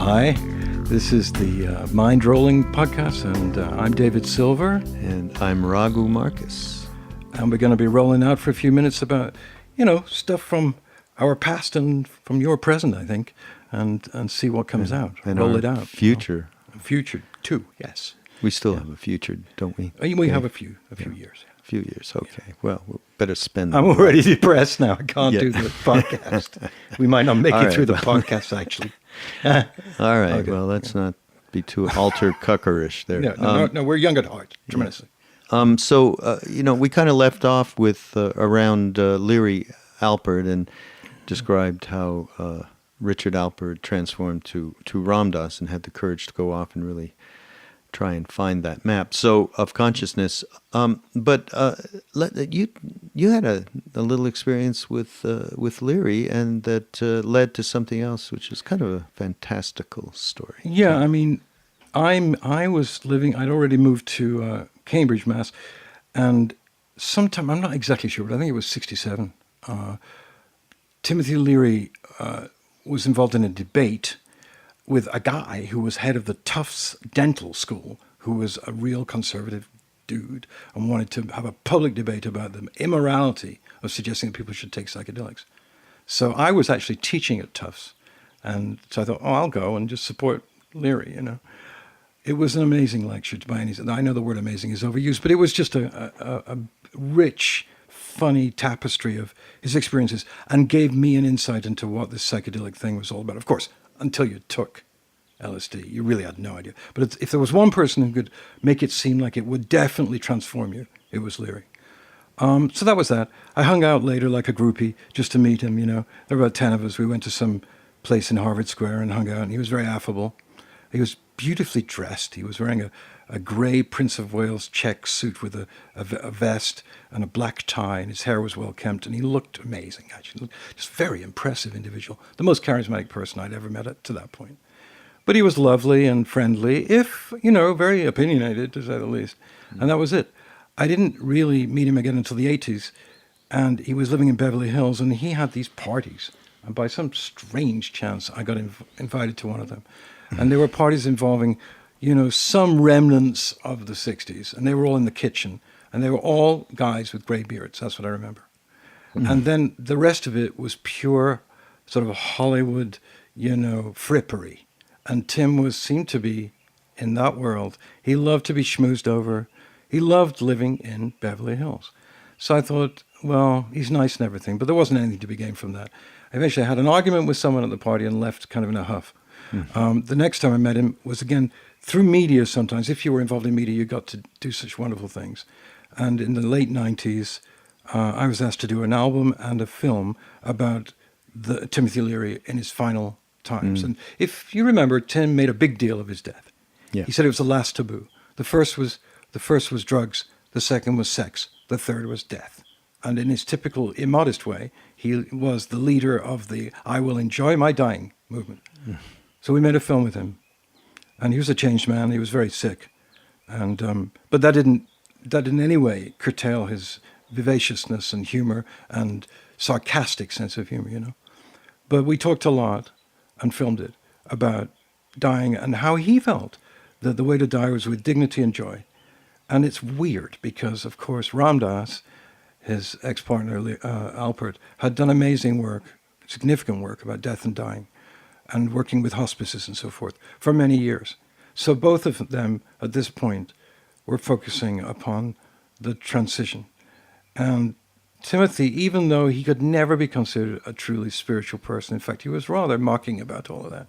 Hi, this is the Mindrolling podcast, and I'm David Silver. And I'm Raghu Marcus. And we're going to be rolling out for a few minutes about, stuff from our past and from your present, I think, and see what comes out. And roll our it out. Future. Future, too, yes. We still have a future, don't we? We have a few years. A few years, okay. Yeah. Well, we better spend I'm already depressed now. I can't do the podcast. We might not make it through the podcast, actually. All right. Okay. Well, let's not be too alter-cuckerish there. No, we're young at heart, tremendously. So, we kind of left off with around Leary Alpert and described how Richard Alpert transformed to Ram Dass and had the courage to go off and really try and find that map of consciousness. But you had a little experience with Leary, and that led to something else, which is kind of a fantastical story. Yeah, I mean, I was living. I'd already moved to Cambridge, Mass, and sometime I'm not exactly sure, but I think it was '67. Timothy Leary was involved in a debate with a guy who was head of the Tufts Dental School, who was a real conservative dude and wanted to have a public debate about the immorality of suggesting that people should take psychedelics. So I was actually teaching at Tufts, and so I thought, I'll go and just support Leary, It was an amazing lecture by any. I know the word amazing is overused, but it was just a rich, funny tapestry of his experiences and gave me an insight into what this psychedelic thing was all about. Of course, until you took LSD, you really had no idea. But if there was one person who could make it seem like it would definitely transform you, it was Leary. So that was that. I hung out later like a groupie just to meet him, There were about 10 of us. We went to some place in Harvard Square and hung out, and he was very affable. He was beautifully dressed. He was wearing a grey Prince of Wales check suit with a vest and a black tie, and his hair was well kempt, and he looked amazing, actually. Just very impressive individual. The most charismatic person I'd ever met to that point. But he was lovely and friendly, if, very opinionated, to say the least. And that was it. I didn't really meet him again until the 80s, and he was living in Beverly Hills, and he had these parties. And by some strange chance, I got invited to one of them. And there were parties involving, some remnants of the 60s, and they were all in the kitchen, and they were all guys with gray beards. That's what I remember. Mm. And then the rest of it was pure sort of Hollywood, frippery. And Tim seemed to be in that world. He loved to be schmoozed over. He loved living in Beverly Hills. So I thought, well, he's nice and everything, but there wasn't anything to be gained from that. Eventually I had an argument with someone at the party and left kind of in a huff. The next time I met him was, again, through media sometimes. If you were involved in media, you got to do such wonderful things. And in the late 90s, I was asked to do an album and a film about Timothy Leary in his final times. And if you remember, Tim made a big deal of his death. Yeah. He said it was the last taboo. The first was drugs. The second was sex. The third was death. And in his typical immodest way, he was the leader of the I will enjoy my dying movement. So we made a film with him, and he was a changed man. He was very sick, and but that didn't in any way curtail his vivaciousness and humor and sarcastic sense of humor, But we talked a lot and filmed it about dying and how he felt that the way to die was with dignity and joy. And it's weird because, of course, Ram Dass, his ex-partner Alpert, had done amazing work, significant work about death and dying, and working with hospices and so forth for many years. So both of them, at this point, were focusing upon the transition. And Timothy, even though he could never be considered a truly spiritual person, in fact, he was rather mocking about all of that,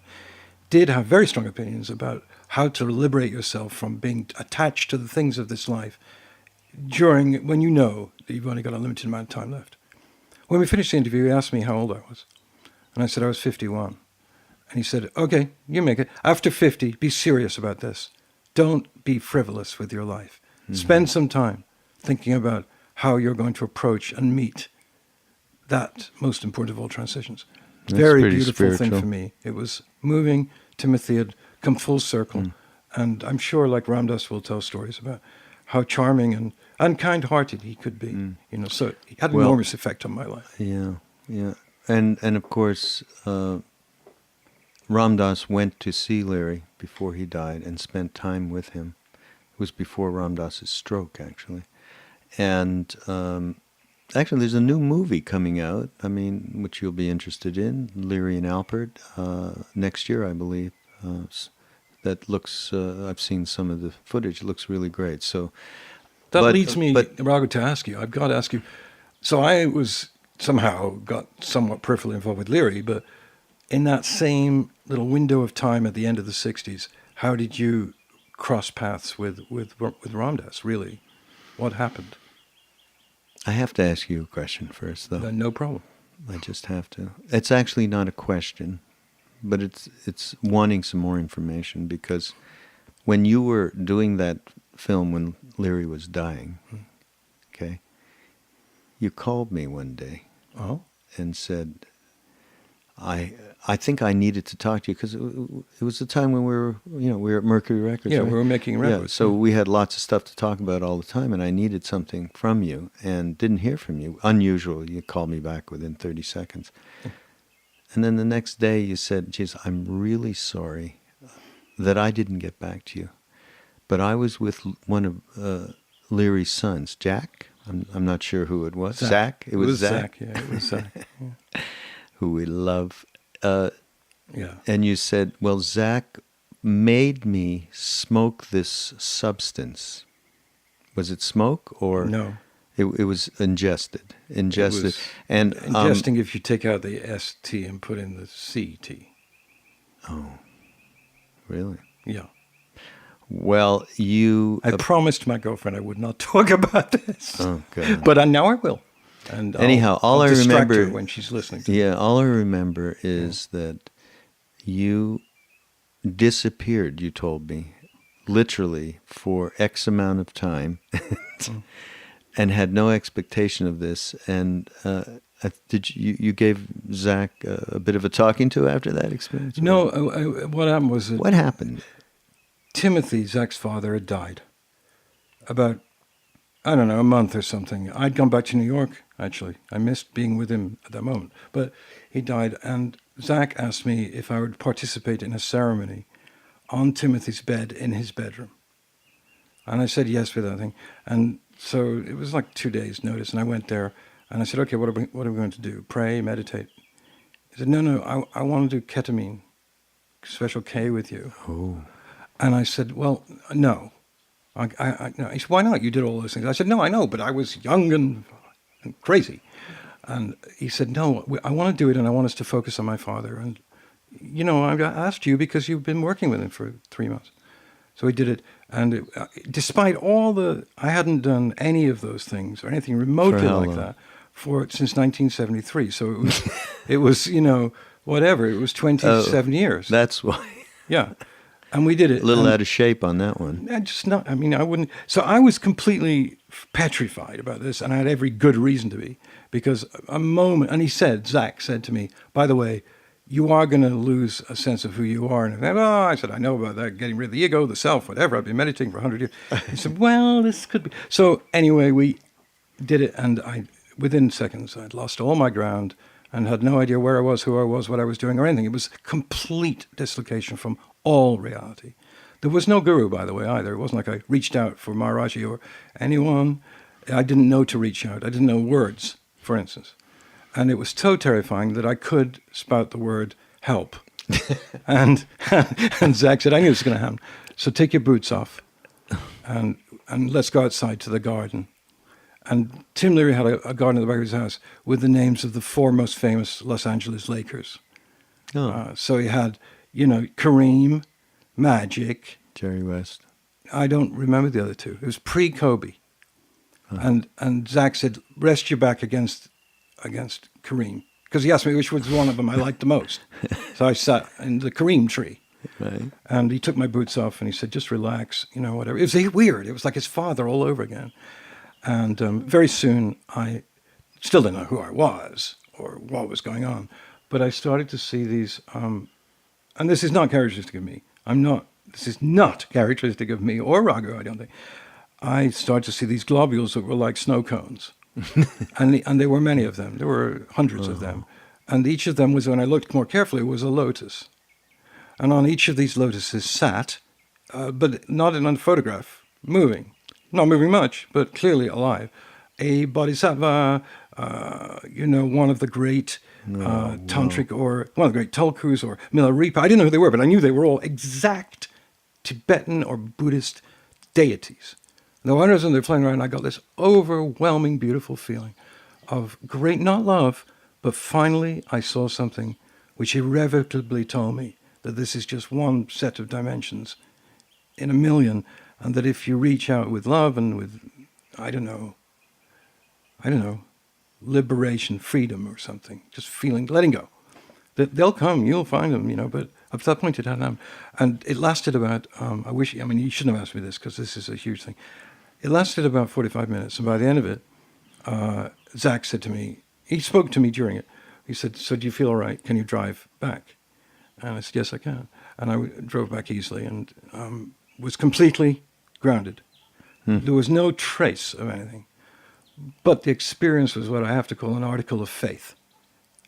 did have very strong opinions about how to liberate yourself from being attached to the things of this life when you know that you've only got a limited amount of time left. When we finished the interview, he asked me how old I was. And I said I was 51. And he said, okay, you make it. After 50, be serious about this. Don't be frivolous with your life. Mm-hmm. Spend some time thinking about how you're going to approach and meet that most important of all transitions. That's very beautiful spiritual thing for me. It was moving. Timothy had come full circle. And I'm sure, like Ram Dass will tell stories about how charming and kind-hearted he could be. So he had an enormous effect on my life. Yeah. And of course, Ram Dass went to see Leary before he died and spent time with him. It was before Ram Dass's stroke, actually. And actually, there's a new movie coming out, which you'll be interested in, Leary and Alpert, next year, I believe. That looks, I've seen some of the footage, it looks really great. So that leads me, Raghu, to ask you. I've got to ask you. So I was somehow got somewhat peripherally involved with Leary, but in that same little window of time at the end of the 60s, how did you cross paths with Ram Dass, really? What happened? I have to ask you a question first, though. No problem. I just have to. It's actually not a question, but it's wanting some more information, because when you were doing that film when Leary was dying, okay, you called me one day and said, I think I needed to talk to you, because it was the time when we were at Mercury Records. Yeah, right? we were making records. Yeah, so we had lots of stuff to talk about all the time, and I needed something from you and didn't hear from you. Unusual. You called me back within 30 seconds. And then the next day you said, geez, I'm really sorry that I didn't get back to you. But I was with one of Leary's sons, Jack. I'm not sure who it was. Zach? It was Zach. Yeah, it was Zach. Yeah. Who we love. Yeah. And you said, well, Zach made me smoke this substance. Was it smoke or? No. It was ingested. It was and ingesting if you take out the ST and put in the CT. Oh, really? Yeah. Well, I promised my girlfriend I would not talk about this. Oh, God. But now I will. And anyhow, I'll I distract remember her when she's listening to me. Yeah, all I remember is that you disappeared, you told me, literally for X amount of time, and had no expectation of this. And did you gave Zach a bit of a talking to after that experience? No, what happened was what happened? Timothy, Zach's father, had died about, I don't know, a month or something. I'd gone back to New York, actually. I missed being with him at that moment. But he died, and Zach asked me if I would participate in a ceremony on Timothy's bed in his bedroom. And I said yes without thinking. And so it was like 2 days' notice, and I went there, and I said, okay, what are we going to do? Pray, meditate? He said, no, I want to do ketamine, special K with you. Oh. And I said, well, no. No. He said, why not? You did all those things. I said, no, I know, but I was young and crazy. And he said, no, I want to do it, and I want us to focus on my father. And, I asked you because you've been working with him for 3 months. So he did it. And despite I hadn't done any of those things or anything remotely like that since 1973. So it was, whatever. It was 27 years. That's why. Yeah. And we did it. A little out of shape on that one. I wouldn't. So I was completely petrified about this, and I had every good reason to be, because a moment, and Zach said to me, by the way, you are going to lose a sense of who you are. And I said, I know about that, getting rid of the ego, the self, whatever. I've been meditating for 100 years. He said, well, this could be. So anyway, we did it, and within seconds, I'd lost all my ground and had no idea where I was, who I was, what I was doing, or anything. It was complete dislocation from all reality. There was no guru, by the way, either. It wasn't like I reached out for Maharaji or anyone. I didn't know to reach out. I didn't know words, for instance. And it was so terrifying that I could spout the word help. and Zach said, I knew this was going to happen. So take your boots off and let's go outside to the garden. And Tim Leary had a garden at the back of his house with the names of the 4 most famous Los Angeles Lakers. Oh. So he had, Kareem, Magic. Jerry West. I don't remember the other 2. It was pre-Kobe. Huh. And Zach said, rest your back against Kareem. Because he asked me which was one of them I liked the most. So I sat in the Kareem tree. Right. And he took my boots off and he said, just relax, whatever. It was weird. It was like his father all over again. And very soon I still didn't know who I was or what was going on. But I started to see these, and this is not characteristic of me. This is not characteristic of me or Raghu, I don't think. I started to see these globules that were like snow cones. and there were many of them. There were hundreds of them. And each of them was, when I looked more carefully, was a lotus. And on each of these lotuses sat, but not in a photograph, moving. Not moving much, but clearly alive. A bodhisattva, one of the great tantric, or one of the great tulkus, or Milarepa. I didn't know who they were, but I knew they were all exact Tibetan or Buddhist deities. Though I was in there playing around, I got this overwhelming, beautiful feeling of great, not love, but finally I saw something which irrevocably told me that this is just one set of dimensions in a million, and that if you reach out with love and with, I don't know, liberation, freedom or something, just feeling, letting go, that they'll come, you'll find them, but up to that point it hadn't happened. And it lasted about, you shouldn't have asked me this because this is a huge thing. It lasted about 45 minutes, and by the end of it, Zach said to me, he spoke to me during it, he said, "So do you feel all right? Can you drive back?" And I said, "Yes, I can." And I drove back easily and was completely grounded. There was no trace of anything. But the experience was what I have to call an article of faith.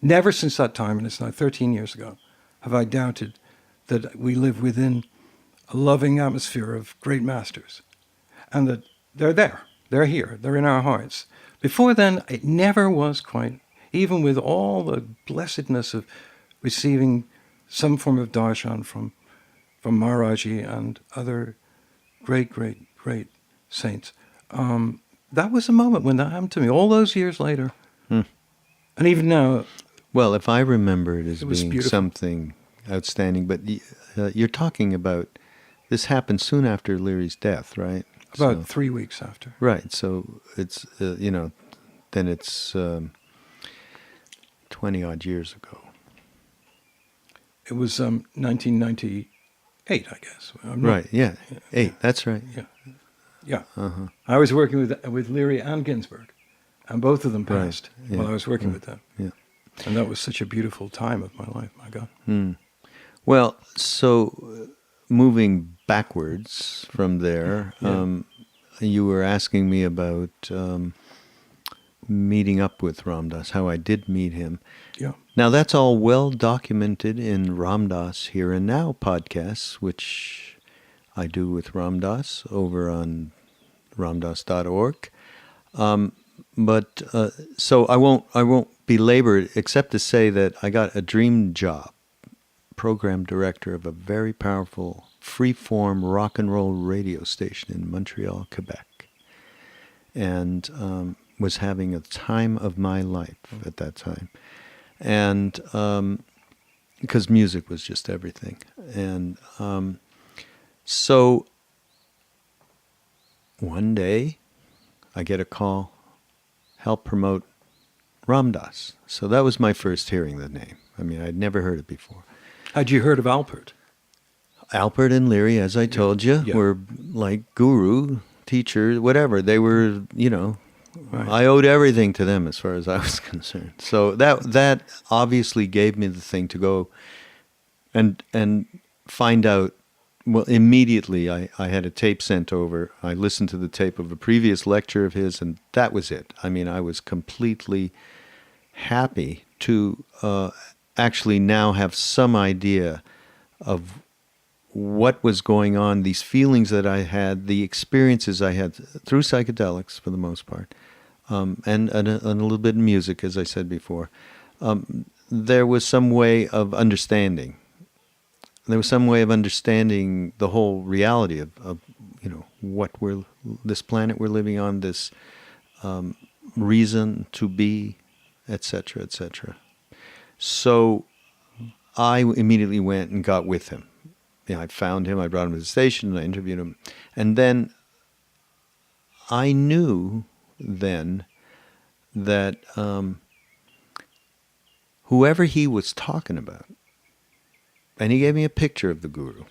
Never since that time, and it's now 13 years ago, have I doubted that we live within a loving atmosphere of great masters, and that they're there, they're here, they're in our hearts. Before then, it never was quite, even with all the blessedness of receiving some form of darshan from Maharaji and other great, great, great saints. That was a moment when that happened to me, all those years later. And even now... Well, if I remember it as being beautiful. something outstanding, but you're talking about, this happened soon after Leary's death, right? About 3 weeks after. Right, so it's, then it's 20-odd years ago. It was 1998, I guess. Right, yeah. 8, that's right. Yeah. I was working with Leary and Ginsberg, and both of them passed while I was working with them. Yeah. And that was such a beautiful time of my life, my God. Well, so moving backwards from there, you were asking me about meeting up with Ram Dass, how I did meet him. Yeah. Now, that's all well documented in Ram Dass Here and Now podcasts, which I do with Ram Dass over on ramdass.org. But so I won't belabor it, except to say that I got a dream job, program director of a very powerful free-form rock and roll radio station in Montreal, Quebec, and was having a time of my life at that time, and because music was just everything, and so one day I get a call, help promote Ram Dass. So that was my first hearing the name. I mean, I'd never heard it before. Had you heard of Alpert? Alpert and Leary, as I told you, were like guru, teacher, whatever. They were, Right. I owed everything to them as far as I was concerned. So that obviously gave me the thing to go and find out. Well, immediately I had a tape sent over. I listened to the tape of a previous lecture of his, and that was it. I mean, I was completely happy to actually now have some idea of what was going on, these feelings that I had, the experiences I had through psychedelics for the most part, and a little bit of music, as I said before. There was some way of understanding. There was some way of understanding the whole reality of what this planet we're living on, this reason to be, etc., etc. So I immediately went and got with him. I found him, I brought him to the station, and I interviewed him. And then I knew then that whoever he was talking about, and he gave me a picture of the guru,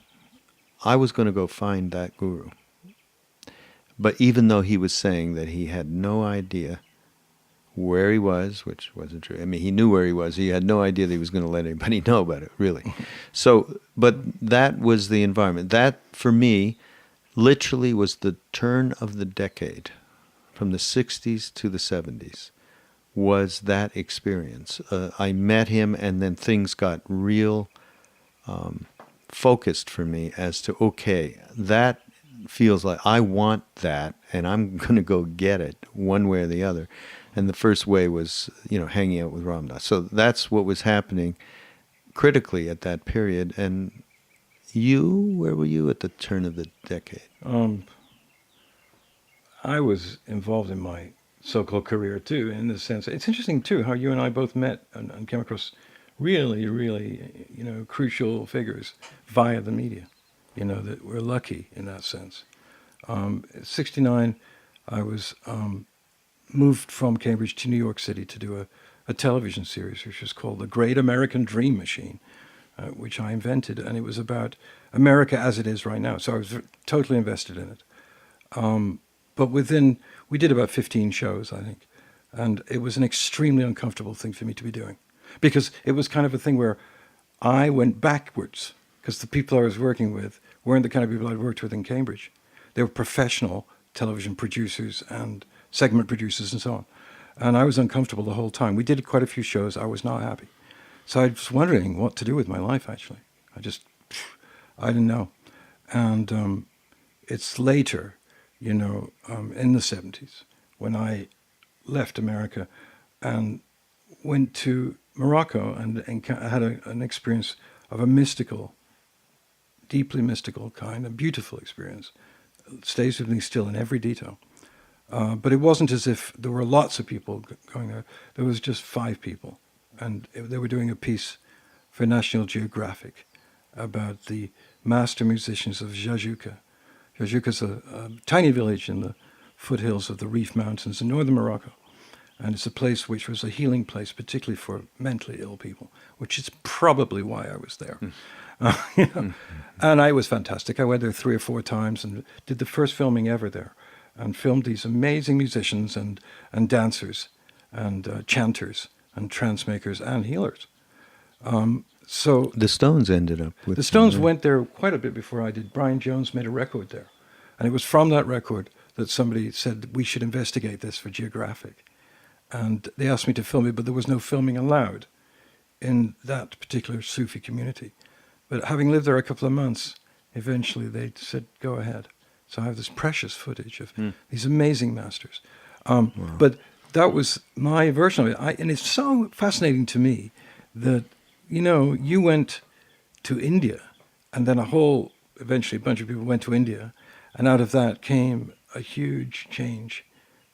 I was going to go find that guru. But even though he was saying that he had no idea where he was, which wasn't true. I mean, he knew where he was. He had no idea that he was going to let anybody know about it, really. So, but that was the environment. That, for me, literally was the turn of the decade, from the 60s to the 70s, was that experience. I met him, and then things got real focused for me as to, okay, that feels like I want that, and I'm going to go get it one way or the other. And the first way was, hanging out with Ram Dass. So that's what was happening critically at that period. And where were you at the turn of the decade? I was involved in my so-called career too, in the sense, it's interesting too how you and I both met and came across really, really, crucial figures via the media, that we're lucky in that sense. 69, I was moved from Cambridge to New York City to do a television series, which was called The Great American Dream Machine, which I invented, and it was about America as it is right now. So I was totally invested in it. But we did about 15 shows, I think, and it was an extremely uncomfortable thing for me to be doing, because it was kind of a thing where I went backwards, because the people I was working with weren't the kind of people I'd worked with in Cambridge. They were professional television producers and segment producers and so on. And I was uncomfortable the whole time. We did quite a few shows. I was not happy. So I was wondering what to do with my life, actually. I didn't know. And it's later, in the 70s, when I left America and went to Morocco and had an experience of a mystical, deeply mystical kind, a beautiful experience. It stays with me still in every detail. But it wasn't as if there were lots of people going there. There was just 5 people. And they were doing a piece for National Geographic about the master musicians of Jajouka. Jajouka's a tiny village in the foothills of the Reef Mountains in northern Morocco. And it's a place which was a healing place, particularly for mentally ill people, which is probably why I was there. And I was fantastic. I went there 3 or 4 times and did the first filming ever there, and filmed these amazing musicians and dancers and chanters and trance makers and healers. So the Stones ended up with... The Stones went there quite a bit before I did. Brian Jones made a record there. And it was from that record that somebody said, we should investigate this for Geographic. And they asked me to film it, but there was no filming allowed in that particular Sufi community. But having lived there a couple of months, eventually they said, go ahead. So I have this precious footage of these amazing masters. Wow. But that was my version of it. And it's so fascinating to me that, you went to India, and then eventually a bunch of people went to India, and out of that came a huge change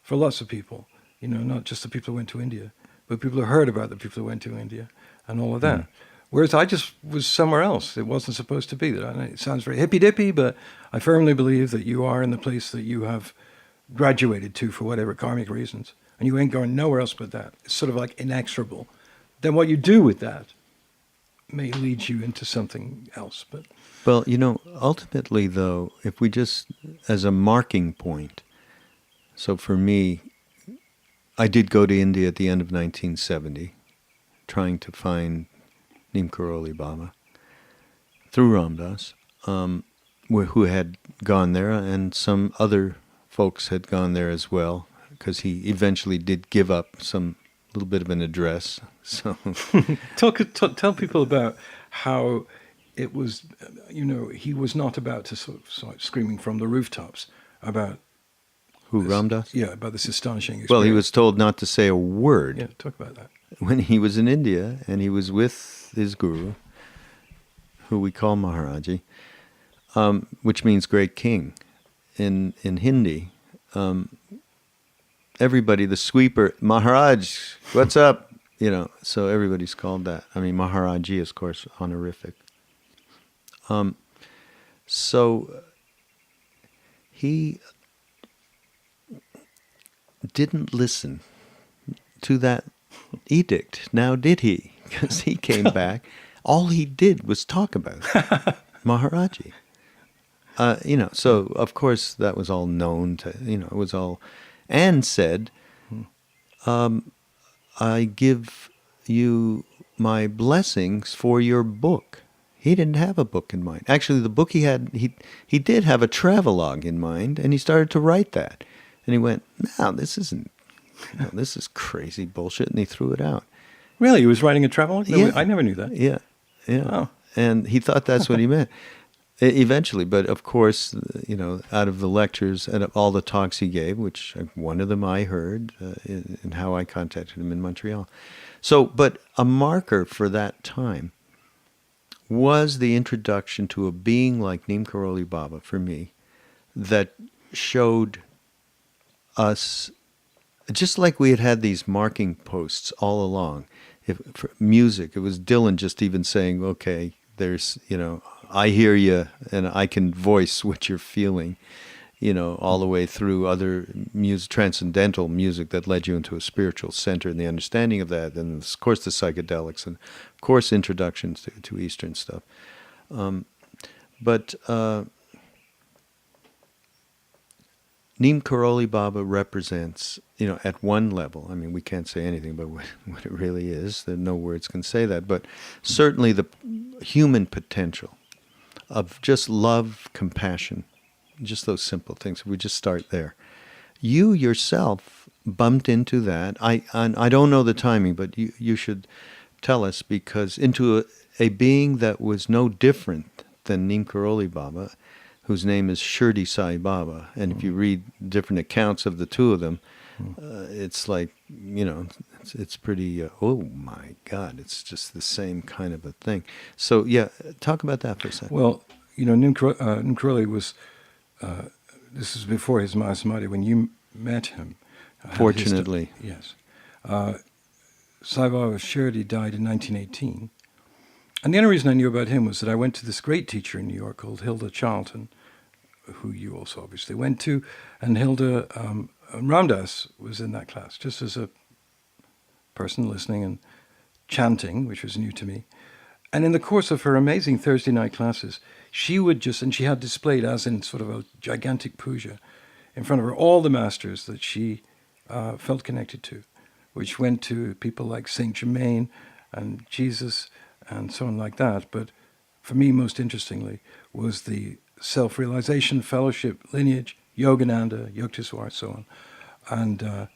for lots of people. Not just the people who went to India, but people who heard about the people who went to India and all of that. Whereas I just was somewhere else. It wasn't supposed to be that. It sounds very hippy-dippy, but I firmly believe that you are in the place that you have graduated to for whatever karmic reasons, and you ain't going nowhere else but that. It's sort of like inexorable. Then what you do with that may lead you into something else. But well, ultimately, though, if we just, as a marking point, so for me, I did go to India at the end of 1970, trying to find Neem Karoli Baba through Ram Dass, who had gone there, and some other folks had gone there as well, because he eventually did give up some little bit of an address. So tell people about how it was. He was not about to sort of screaming from the rooftops about Ram Dass? Yeah, about this astonishing experience. Well, he was told not to say a word. Yeah, talk about that. When he was in India and he was with his guru, who we call Maharaji, which means great king in Hindi. Everybody, the sweeper, Maharaj, what's up? So everybody's called that. I mean, Maharaji is, of course, honorific. So he didn't listen to that edict, now did he? Because he came back. All he did was talk about Maharaji. So of course that was all known to, it was all, and said, I give you my blessings for your book. He didn't have a book in mind. Actually, the book he had, he did have a travelogue in mind, and he started to write that. And he went, no, this isn't, this is crazy bullshit, and he threw it out. Really? He was writing a travelogue? No, Yeah. I never knew that. Yeah. Oh. And he thought that's what he meant eventually. But of course, out of the lectures and all the talks he gave, which one of them I heard in how I contacted him in Montreal. So, but a marker for that time was the introduction to a being like Neem Karoli Baba, for me, that showed us, just like we had these marking posts all along. For music, it was Dylan just even saying, okay, there's, I hear you and I can voice what you're feeling, all the way through other music, transcendental music that led you into a spiritual center and the understanding of that. And of course the psychedelics and of course introductions to Eastern stuff. But Neem Karoli Baba represents, at one level, I mean, we can't say anything about what it really is. There no words can say that. But certainly the human potential of just love, compassion, just those simple things. We just start there. You yourself bumped into that. I don't know the timing, but you should tell us, because into a being that was no different than Neem Karoli Baba, whose name is Shirdi Sai Baba. And if you read different accounts of the two of them, it's like, it's pretty, oh my God, it's just the same kind of a thing. So, yeah, talk about that for a second. Well, Neem Karoli was, this is before his Mahasamadhi, when you met him. Fortunately. Yes. Sawaz Shirdi died in 1918. And the only reason I knew about him was that I went to this great teacher in New York called Hilda Charlton, who you also obviously went to, and Hilda, Ram Dass was in that class, just as a person listening and chanting, which was new to me. And in the course of her amazing Thursday night classes, she would and she had displayed, as in sort of a gigantic puja, in front of her all the masters that she felt connected to, which went to people like Saint Germain and Jesus and so on like that. But for me, most interestingly, was the Self-Realization Fellowship lineage, Yogananda, Yukteswar, so on, and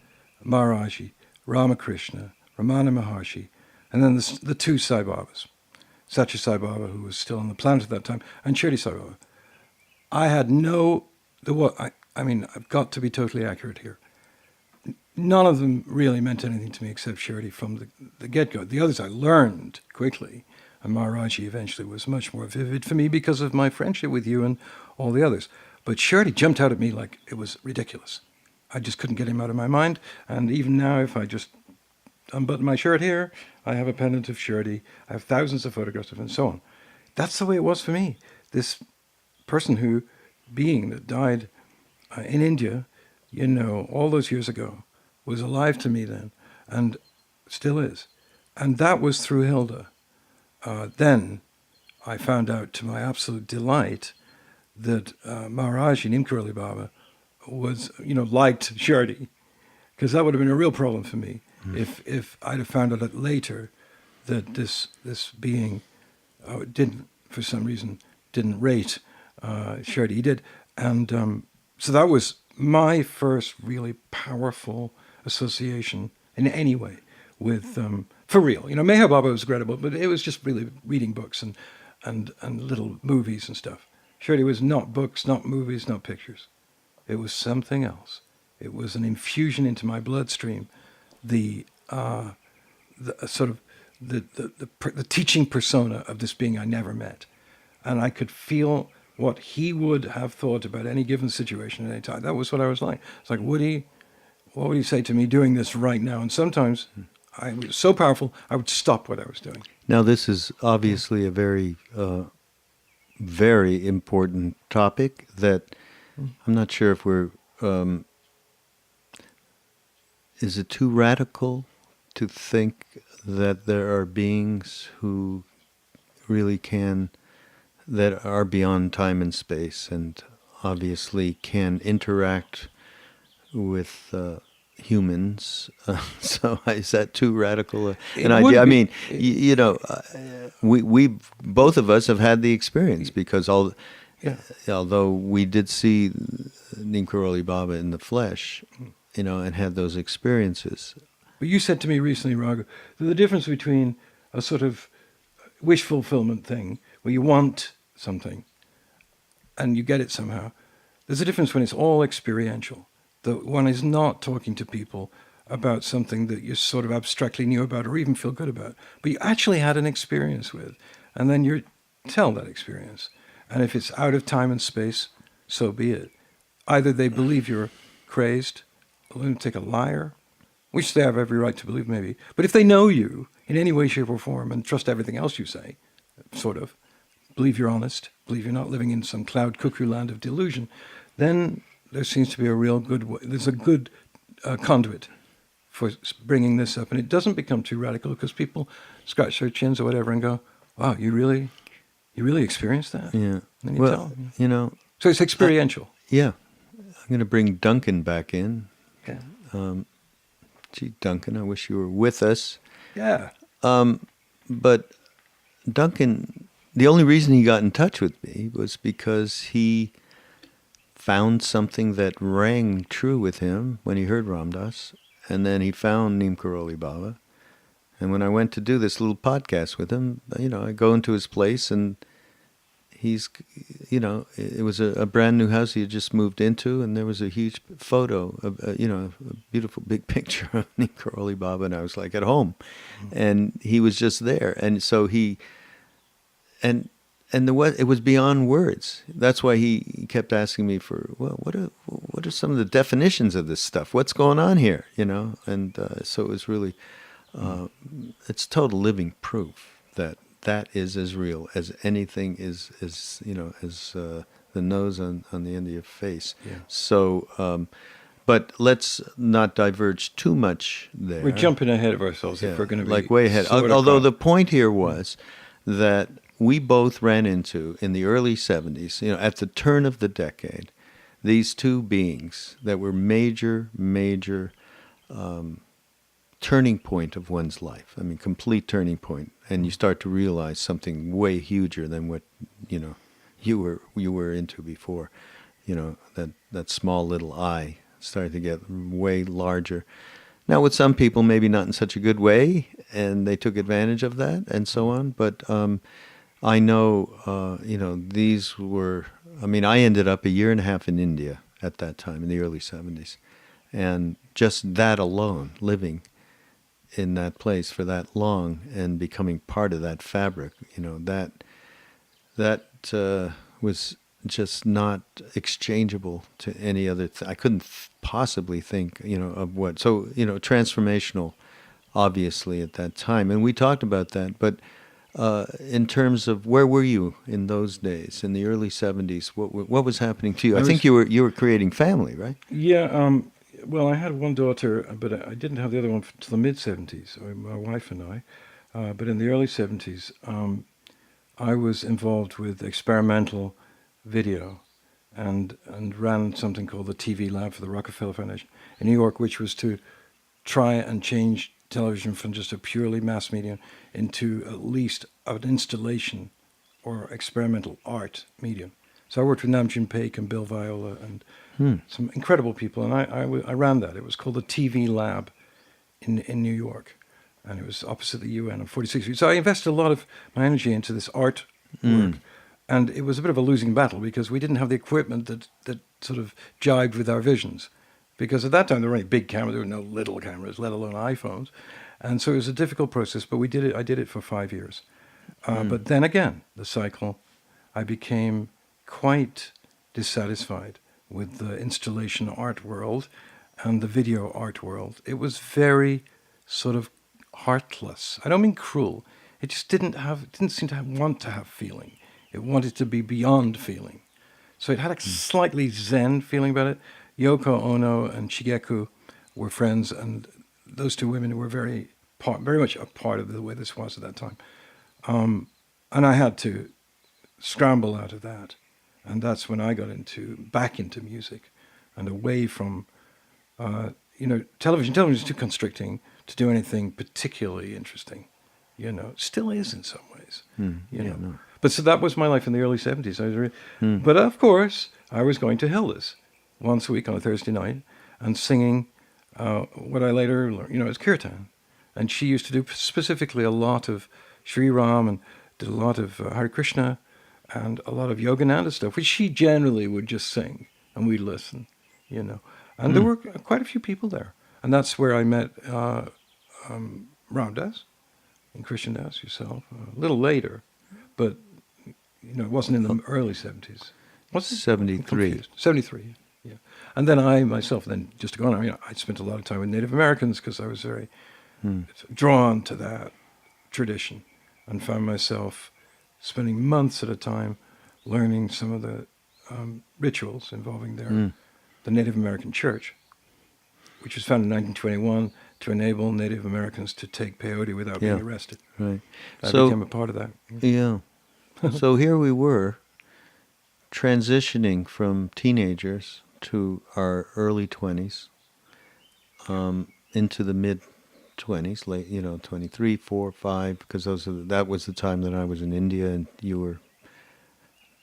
Maharaji, Ramakrishna, Ramana Maharshi, and then the two Sai Babas, Satya Sai Baba, who was still on the planet at that time, and Shirdi Sai Baba. I had I mean, I've got to be totally accurate here. None of them really meant anything to me except Shirdi from the get-go. The others I learned quickly, and Maharaji eventually was much more vivid for me because of my friendship with you and all the others. But Shirdi jumped out at me like it was ridiculous. I just couldn't get him out of my mind. And even now, if I just unbutton my shirt here, I have a pendant of Shirdi. I have thousands of photographs of him and so on. That's the way it was for me. This being that died in India, all those years ago, was alive to me then, and still is. And that was through Hilda. Then I found out, to my absolute delight, that Maharaji, Neem Karoli Baba, was, liked Shirdi, because that would have been a real problem for me if I'd have found out later that this being for some reason, didn't rate Shirdi. He did. And so that was my first really powerful association in any way with, for real. Meher Baba was credible, but it was just really reading books and little movies and stuff. Shirdi was not books, not movies, not pictures. It was something else. It was an infusion into my bloodstream, the teaching persona of this being I never met. And I could feel what he would have thought about any given situation at any time. That was what I was like. It's like, what would he say to me doing this right now? And sometimes I was so powerful, I would stop what I was doing. Now, this is obviously a very, very important topic that I'm not sure if we're... is it too radical to think that there are beings who really that are beyond time and space and obviously can interact with humans? So is that too radical an idea? I mean, we both of us have had the experience because although we did see Neem Karoli Baba in the flesh, and had those experiences. But you said to me recently, Raghu, that the difference between a sort of wish fulfillment thing where you want something and you get it somehow. There's a difference when it's all experiential. That one is not talking to people about something that you sort of abstractly knew about or even feel good about, but you actually had an experience with, and then you tell that experience. And if it's out of time and space, so be it. Either they believe you're crazed, a lunatic, a liar, which they have every right to believe maybe, but if they know you in any way, shape, or form and trust everything else you say, sort of, believe you're honest, believe you're not living in some cloud cuckoo land of delusion, then there seems to be a real good way. There's a good conduit for bringing this up. And it doesn't become too radical because people scratch their chins or whatever and go, wow, you really experienced that? Yeah. And then you Well, tell them. you know. So it's experiential. Yeah. I'm going to bring Duncan back in. Okay. Gee, Duncan, I wish you were with us. Yeah. But Duncan, the only reason he got in touch with me was because he found something that rang true with him when he heard Ram Dass, and then he found Neem Karoli Baba. And when I went to do this little podcast with him, you know, I go into his place and he's, you know, it was a brand new house he had just moved into, and there was a huge photo of, you know, a beautiful big picture of Neem Karoli Baba, and I was like at home, and he was just there, and so he, and it was beyond words. That's why he kept asking me for, well, what are some of the definitions of this stuff? What's going on here? You know, and so it was really, it's total living proof that is as real as anything is you know, as the nose on the end of your face. Yeah. So, but let's not diverge too much there. We're jumping ahead of ourselves if we're going to be like way ahead. sort of Although caught. the point here was that we both ran into, in the early 70s, you know, at the turn of the decade, these two beings that were major turning point of one's life. I mean, complete turning point. And you start to realize something way huger than what, you know, you were into before. You know, that small little I started to get way larger. Now, with some people, maybe not in such a good way, and they took advantage of that and so on. But I know, you know, these were, I mean, I ended up a year and a half in India at that time, in the early 70s. And just that alone, living in that place for that long and becoming part of that fabric, you know, that was just not exchangeable to any other. I couldn't possibly think, you know, of what. So, you know, transformational, obviously, at that time. And we talked about that. But in terms of where were you in those days, in the early 70s? What was happening to you? I think you were creating family, right? Yeah. Well, I had one daughter, but I didn't have the other one until the mid-'70s, my wife and I. But in the early 70s, I was involved with experimental video and ran something called the TV Lab for the Rockefeller Foundation in New York, which was to try and change television from just a purely mass medium into at least an installation or experimental art medium. So I worked with Namjoon Paik and Bill Viola and some incredible people, and I ran that. It was called the TV Lab in New York, and it was opposite the UN on 46th Street. So I invested a lot of my energy into this art work, and it was a bit of a losing battle because we didn't have the equipment that sort of jived with our visions. Because at that time there were only big cameras, there were no little cameras, let alone iPhones, and so it was a difficult process. But we did it. I did it for 5 years, but then again, the cycle, I became quite dissatisfied with the installation art world and the video art world. It was very sort of heartless. I don't mean cruel. It just didn't seem to want to have feeling. It wanted to be beyond feeling. So it had a slightly zen feeling about it. Yoko Ono and Shigeku were friends, and those two women were very much a part of the way this was at that time. And I had to scramble out of that. And that's when I got back into music and away from, you know, television. Television is too constricting to do anything particularly interesting, you know. Still is in some ways, you know. No. But so that was my life in the early 70s. But of course, I was going to Hilda's once a week on a Thursday night and singing what I later learned, you know, as kirtan. And she used to do specifically a lot of Sri Ram and did a lot of Hare Krishna and a lot of Yogananda stuff, which she generally would just sing and we'd listen, you know. And there were quite a few people there. And that's where I met Ram Dass and Krishna Das, yourself, a little later. But, you know, it wasn't in the early 70s. Was it? 73. 73, yeah. And then I myself, then just to go on, you know, I spent a lot of time with Native Americans because I was very drawn to that tradition and found myself spending months at a time learning some of the rituals involving the Native American church, which was founded in 1921 to enable Native Americans to take peyote without being arrested. Right. I became a part of that. Yeah. So here we were, transitioning from teenagers to our early 20s, into the mid-20s, late, 23, 4, 5, because that was the time that I was in India and you were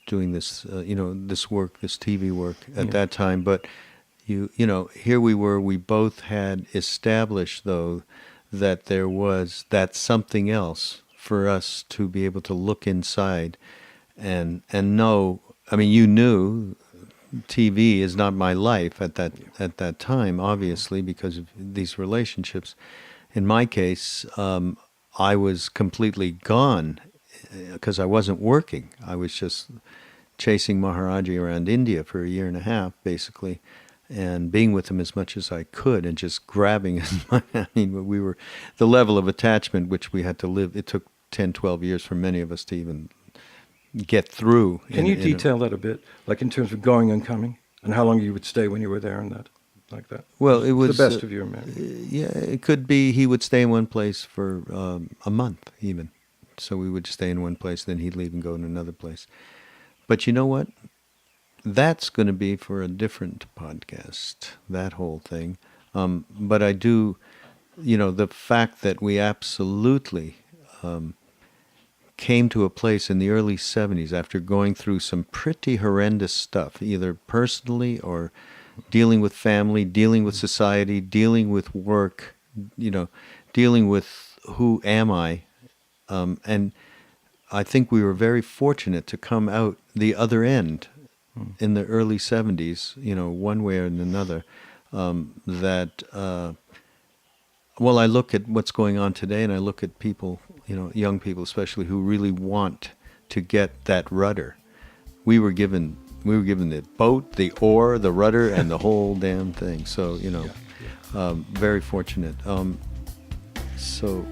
doing this, this work, this TV work at that time. But, here we were, we both had established, though, that there was that something else for us to be able to look inside and know. I mean, you knew TV is not my life at that time, obviously, because of these relationships. In my case, I was completely gone because I wasn't working. I was just chasing Maharaji around India for a year and a half, basically, and being with him as much as I could and just grabbing as much. I mean, we were, the level of attachment which we had to live, it took 10, 12 years for many of us to even get through. Can you detail that a bit, like in terms of going and coming, and how long you would stay when you were there and that, like that? Well, it was the best of your memory. Yeah, it could be he would stay in one place for a month even. So we would stay in one place, then he'd leave and go in another place. But you know what? That's going to be for a different podcast, that whole thing. But I do, the fact that we absolutely came to a place in the early 70s after going through some pretty horrendous stuff, either personally or dealing with family, dealing with society, dealing with work, dealing with who am I. And I think we were very fortunate to come out the other end in the early 70s, one way or another, well, I look at what's going on today, and I look at people, young people especially, who really want to get that rudder. We were given the boat, the oar, the rudder, and the whole damn thing. So, very fortunate. So,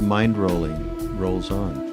Mindrolling rolls on.